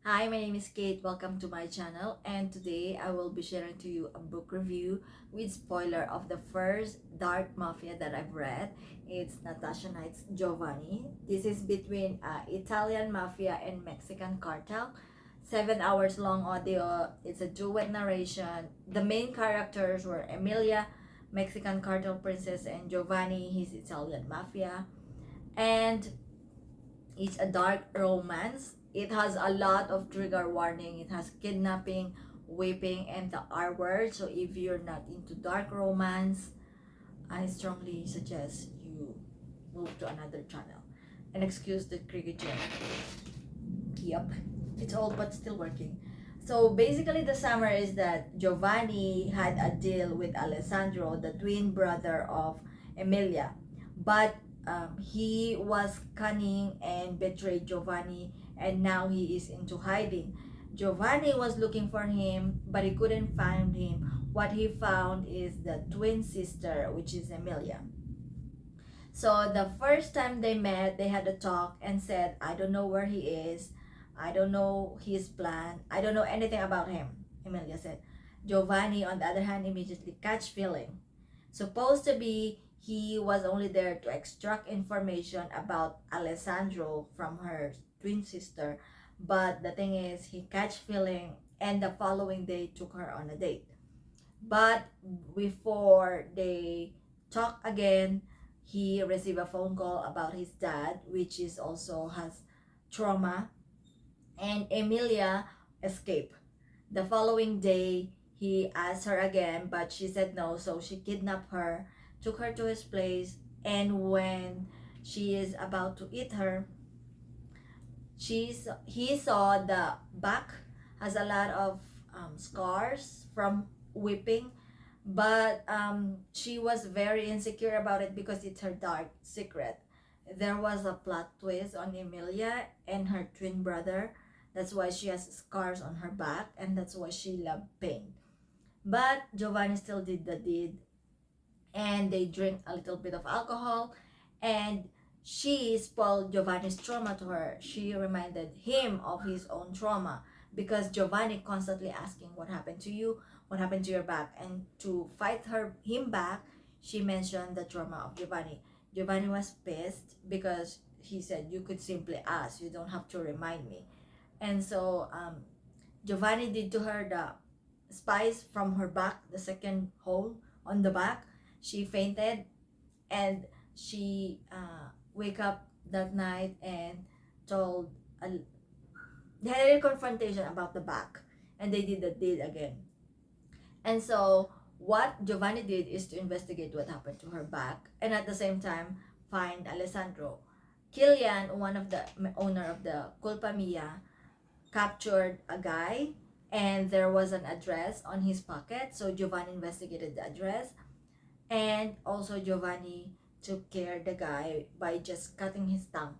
Hi, my name is Kate. Welcome to my channel, and today I will be sharing to you a book review with spoiler of the first dark mafia that I've read. It's Natasha Knight's Giovanni. This is between Italian mafia and Mexican cartel. 7 hours long audio. It's a duet narration. The main characters were Emilia, Mexican cartel princess, and Giovanni, his Italian mafia. And it's a dark romance. It has a lot of trigger warning. It has kidnapping, whipping, and the R word. So if you're not into dark romance, I strongly suggest you move to another channel. And excuse the cricket jam. Yep, it's old but still working. So basically the summary is that Giovanni had a deal with Alessandro, the twin brother of Emilia. But he was cunning and betrayed Giovanni, and now he is into hiding. Giovanni was looking for him, but he couldn't find him. What he found is the twin sister, which is Emilia. So the first time they met, they had a talk and said, I don't know where he is. I don't know his plan. I don't know anything about him, Emilia said. Giovanni, on the other hand, immediately catch feeling. Supposed to be, he was only there to extract information about Alessandro from her twin sister. But the thing is, he catch feeling, and the following day took her on a date. But before they talk again, he received a phone call about his dad, which is also has trauma, and Emilia escaped. The following day, he asked her again, but she said no, so she kidnapped her, took her to his place, and when she is about to eat her, he saw the back has a lot of scars from whipping, but she was very insecure about it because it's her dark secret. There was a plot twist on Emilia and her twin brother. That's why she has scars on her back, and that's why she loved pain. But Giovanni still did the deed, and they drink a little bit of alcohol, and she spoiled Giovanni's trauma to her. She reminded him of his own trauma because Giovanni constantly asking, what happened to you, what happened to your back, and to fight him back, she mentioned the trauma of Giovanni. Giovanni was pissed because he said, you could simply ask, you don't have to remind me. And so Giovanni did to her the spice from her back, the second hole on the back. She fainted, and she wake up that night and told they had a confrontation about the back, and they did the deed again. And so what Giovanni did is to investigate what happened to her back, and at the same time find Alessandro. Kilian, one of the owner of the Culpa Mia, captured a guy, and there was an address on his pocket. So Giovanni investigated the address, and also Giovanni took care of the guy by just cutting his tongue.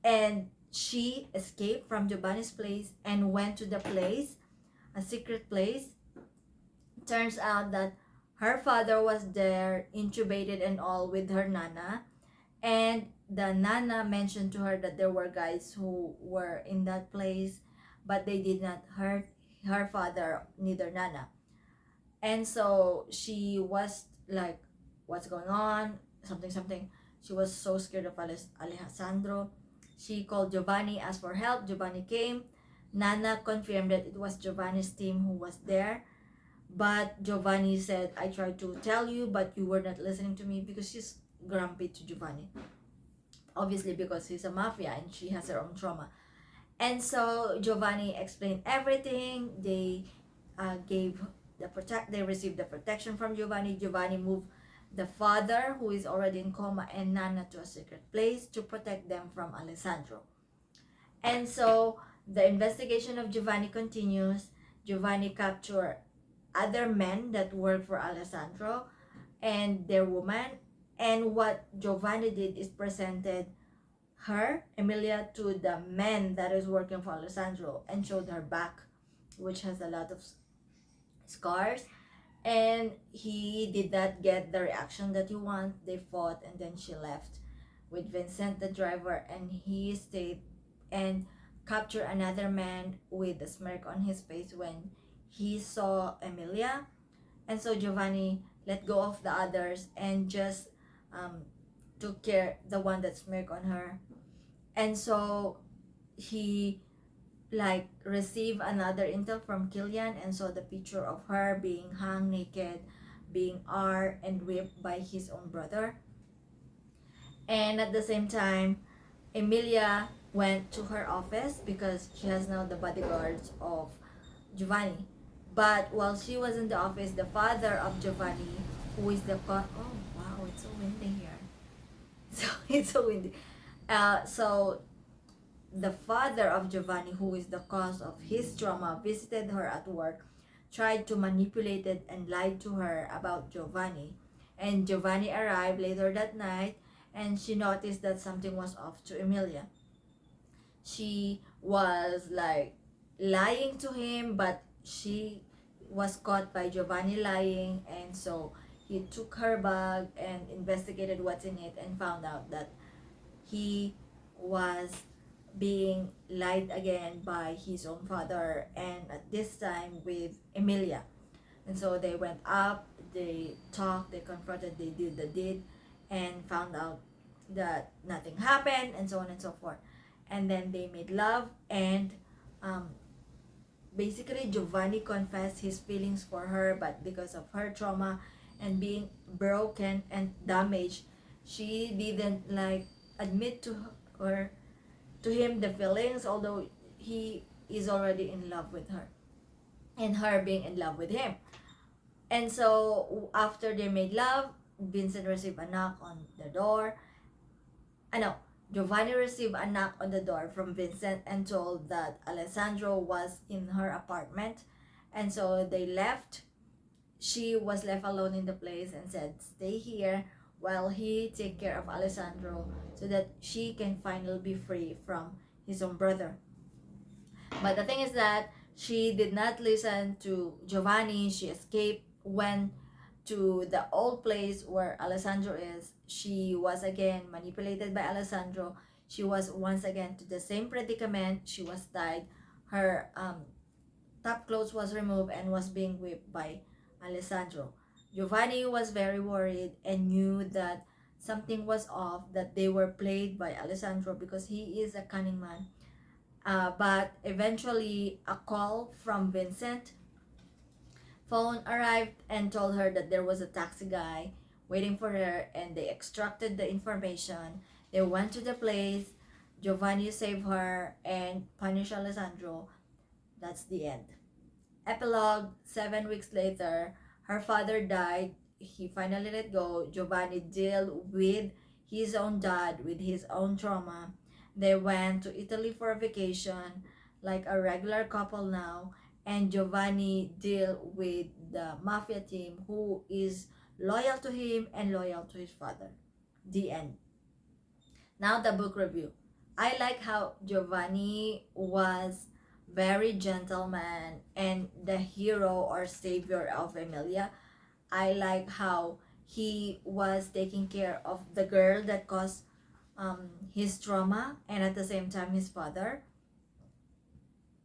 And she escaped from Giovanni's place and went to the place, a secret place. Turns out that her father was there, intubated and all, with her nana. And the nana mentioned to her that there were guys who were in that place, but they did not hurt her father, neither nana. And so she was like, what's going on, something. She was so scared of Alessandro. She called Giovanni, asked for help. Giovanni came. Nana confirmed that it was Giovanni's team who was there, but Giovanni said, I tried to tell you, but you were not listening to me, because she's grumpy to Giovanni, obviously, because he's a mafia and she has her own trauma. And so Giovanni explained everything. They they received the protection from Giovanni. Giovanni moved the father, who is already in coma, and Nana to a secret place to protect them from Alessandro. And so the investigation of Giovanni continues. Giovanni captured other men that work for Alessandro and their woman. And what Giovanni did is presented her, Emilia, to the men that is working for Alessandro, and showed her back, which has a lot of scars. And he did not get the reaction that he wanted. They fought, and then she left with Vincent, the driver, and he stayed and captured another man with a smirk on his face when he saw Emilia. And so Giovanni let go of the others and just um, took care the one that smirked on her. And so he like received another intel from Killian and saw the picture of her being hung naked, being and whipped by his own brother. And at the same time, Emilia went to her office because she has now the bodyguards of Giovanni. But while she was in the office, the father of Giovanni, who is the oh wow, it's so windy here. So it's so windy. So the father of Giovanni, who is the cause of his trauma, visited her at work, tried to manipulate it and lied to her about Giovanni. And Giovanni arrived later that night, and she noticed that something was off to Emilia. She was like lying to him, but she was caught by Giovanni lying, and so he took her bag and investigated what's in it and found out that he was being lied again by his own father, and at this time with Emilia. And so they went up, they talked, they confronted, they did the deed, and found out that nothing happened, and so on and so forth. And then they made love, and um, basically Giovanni confessed his feelings for her, but because of her trauma and being broken and damaged, she didn't like admit to her to him the feelings, although he is already in love with her and her being in love with him. And so after they made love, Vincent received a knock on the door. No, Giovanni received a knock on the door from Vincent and told that Alessandro was in her apartment. And so they left. She was left alone in the place and said, stay here while he take care of Alessandro so that she can finally be free from his own brother. But the thing is that she did not listen to Giovanni. She escaped, went to the old place where Alessandro is. She was again manipulated by Alessandro. She was once again to the same predicament. She was tied. Her top clothes was removed and was being whipped by Alessandro. Giovanni was very worried and knew that something was off, that they were played by Alessandro because he is a cunning man. But eventually a call from Vincent phone arrived and told her that there was a taxi guy waiting for her, and they extracted the information. They went to the place. Giovanni saved her and punished Alessandro. That's the end. Epilogue: 7 weeks later, her father died. He finally let go. Giovanni dealt with his own dad, with his own trauma. They went to Italy for a vacation, like a regular couple now. And Giovanni deal with the mafia team who is loyal to him and loyal to his father. The end. Now the book review. I like how Giovanni was very gentleman and the hero or savior of Emilia. I like how he was taking care of the girl that caused his trauma and at the same time his father.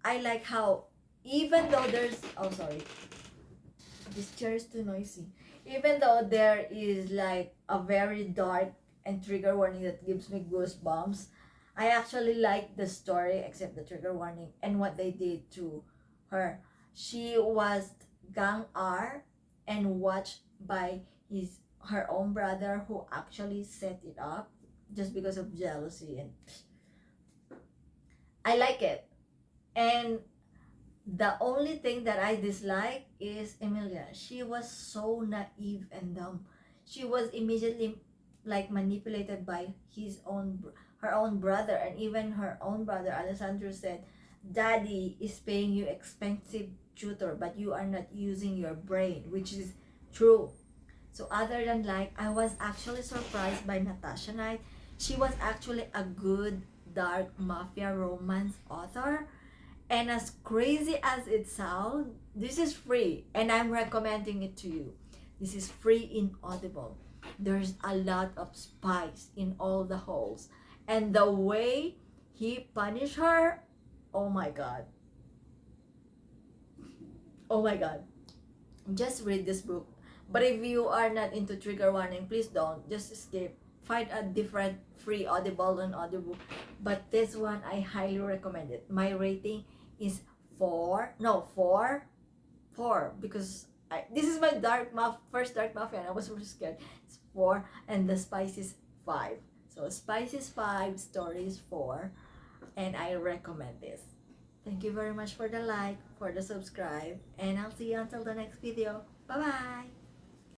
I like how even though there's this chair is too noisy. Even though there is like a very dark and trigger warning that gives me goosebumps, I actually like the story except the trigger warning and what they did to her. She was gang R and watched by her own brother who actually set it up just because of jealousy, and I like it. And the only thing that I dislike is Emilia. She was so naive and dumb. She was immediately like manipulated by her own brother, and even her own brother Alessandro said, "Daddy is paying you expensive tutor, but you are not using your brain," which is true. So other than like, I was actually surprised by Natasha Knight. She was actually a good dark mafia romance author. And as crazy as it sounds, this is free and I'm recommending it to you. This is free in Audible. There's a lot of spice in all the holes. And the way he punished her, Oh my god. Oh my god. Just read this book. But if you are not into trigger warning, please don't. Just skip. Find a different free Audible on audiobook. But this one, I highly recommend it. My rating is 4. No, 4. 4. Because this is my first dark mafia, and I was really scared. It's 4. And the spice is 5. So spice is 5, story is 4. And I recommend this. Thank you very much for the like, for the subscribe, and I'll see you until the next video. Bye bye.